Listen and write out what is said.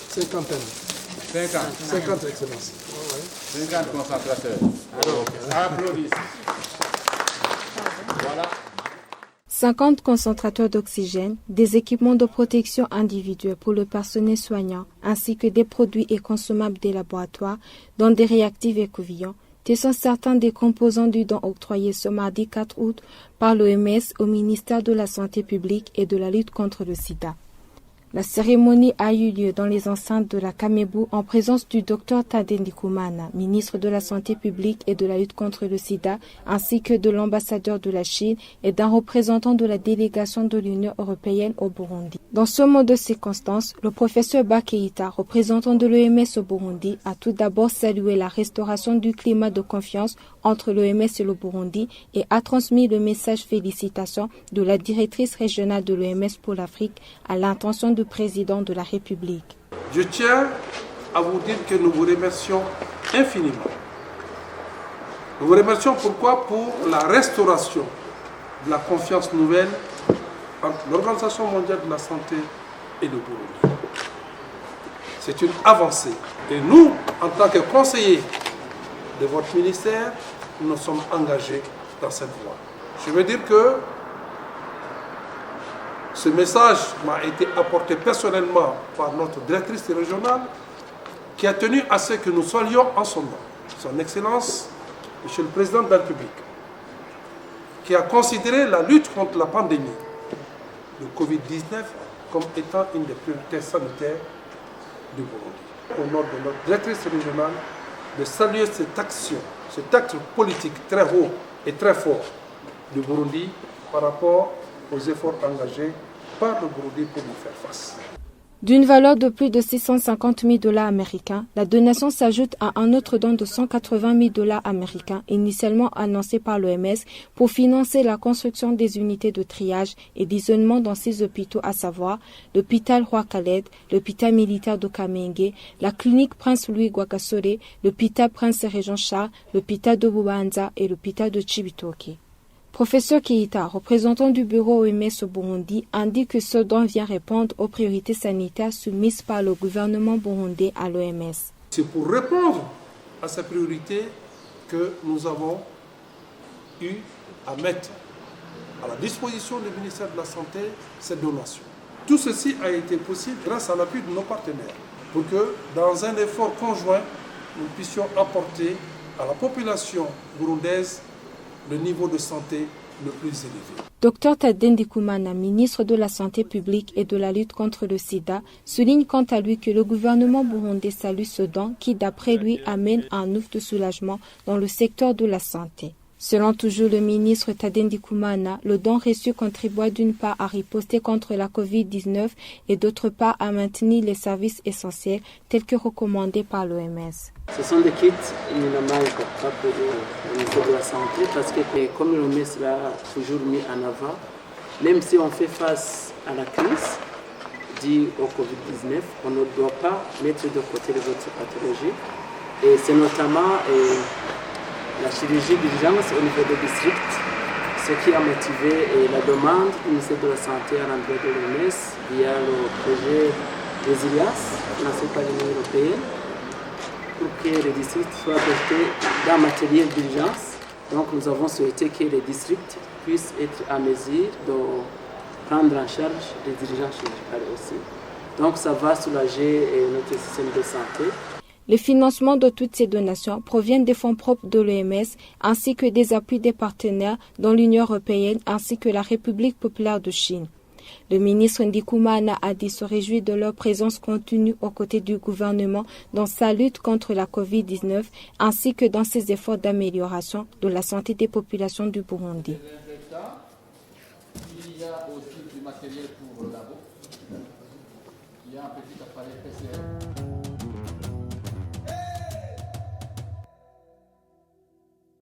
Cinquantaine. 50 excellences. 50 concentrateurs. Alors, applaudissez. Voilà. 50 concentrateurs d'oxygène, des équipements de protection individuelle pour le personnel soignant, ainsi que des produits et consommables des laboratoires, dont des réactifs et couvillons. Ce sont certains des composants du don octroyé ce mardi 4 août par l'OMS au ministère de la Santé publique et de la lutte contre le sida. La cérémonie a eu lieu dans les enceintes de la Camebu en présence du Dr Tadei Ndikumana, ministre de la Santé publique et de la lutte contre le sida, ainsi que de l'ambassadeur de la Chine et d'un représentant de la délégation de l'Union européenne au Burundi. Dans ce mot de circonstance, le professeur Bakeita, représentant de l'OMS au Burundi, a tout d'abord salué la restauration du climat de confiance entre l'OMS et le Burundi et a transmis le message félicitations de la directrice régionale de l'OMS pour l'Afrique à l'intention du président de la République. Je tiens à vous dire que nous vous remercions infiniment. Nous vous remercions pourquoi? Pour la restauration de la confiance nouvelle entre l'Organisation mondiale de la santé et le Burundi. C'est une avancée. Et nous, en tant que conseillers de votre ministère, nous sommes engagés dans cette voie. Je veux dire que ce message m'a été apporté personnellement par notre directrice régionale qui a tenu à ce que nous soyons en son nom. Son Excellence, Monsieur le Président de la République, qui a considéré la lutte contre la pandémie de Covid-19 comme étant une des priorités sanitaires du Burundi. Au nom de notre directrice régionale, de saluer cette action, cet acte politique très haut et très fort du Burundi par rapport aux efforts engagés par le Burundi pour nous faire face. D'une valeur de plus de 650 000 $ américains, la donation s'ajoute à un autre don de 180 000 $ américains initialement annoncé par l'OMS pour financer la construction des unités de triage et d'isolement dans 6 hôpitaux, à savoir l'hôpital Roi Khaled, l'hôpital militaire de Kamenge, la clinique Prince Louis Rwagasore, l'hôpital Prince Régent Charles, l'hôpital de Bubanza et l'hôpital de Cibitoke. Professeur Keita, représentant du bureau OMS au Burundi, indique que ce don vient répondre aux priorités sanitaires soumises par le gouvernement burundais à l'OMS. C'est pour répondre à ces priorités que nous avons eu à mettre à la disposition du ministère de la Santé cette donation. Tout ceci a été possible grâce à l'appui de nos partenaires pour que, dans un effort conjoint, nous puissions apporter à la population burundaise le niveau de santé le plus élevé. Dr Tadei Ndikumana, ministre de la Santé publique et de la lutte contre le sida, souligne quant à lui que le gouvernement burundais salue ce don qui, d'après lui, amène un ouf de soulagement dans le secteur de la santé. Selon toujours le ministre Tadei Ndikumana, le don reçu contribue d'une part à riposter contre la Covid-19 et d'autre part à maintenir les services essentiels tels que recommandés par l'OMS. Ce sont des kits, il ne manque pas pour le ministère de la Santé parce que, comme l'OMS l'a toujours mis en avant, même si on fait face à la crise due au Covid-19, on ne doit pas mettre de côté les autres pathologies. Et c'est notamment la chirurgie d'urgence au niveau des districts, ce qui a motivé la demande du ministère de la Santé à l'endroit de l'OMS via le projet Résilience lancé par l'Union européenne pour que les districts soient dotés d'un matériel d'urgence. Donc nous avons souhaité que les districts puissent être à mesure de prendre en charge les urgences chirurgicales aussi. Donc ça va soulager notre système de santé. Le financement de toutes ces donations provient des fonds propres de l'OMS ainsi que des appuis des partenaires dont l'Union européenne ainsi que la République populaire de Chine. Le ministre Ndikumana a dit se réjouir de leur présence continue aux côtés du gouvernement dans sa lutte contre la Covid-19 ainsi que dans ses efforts d'amélioration de la santé des populations du Burundi. Il y a aussi du matériel pour le labo. Il y a un petit appareil PCR.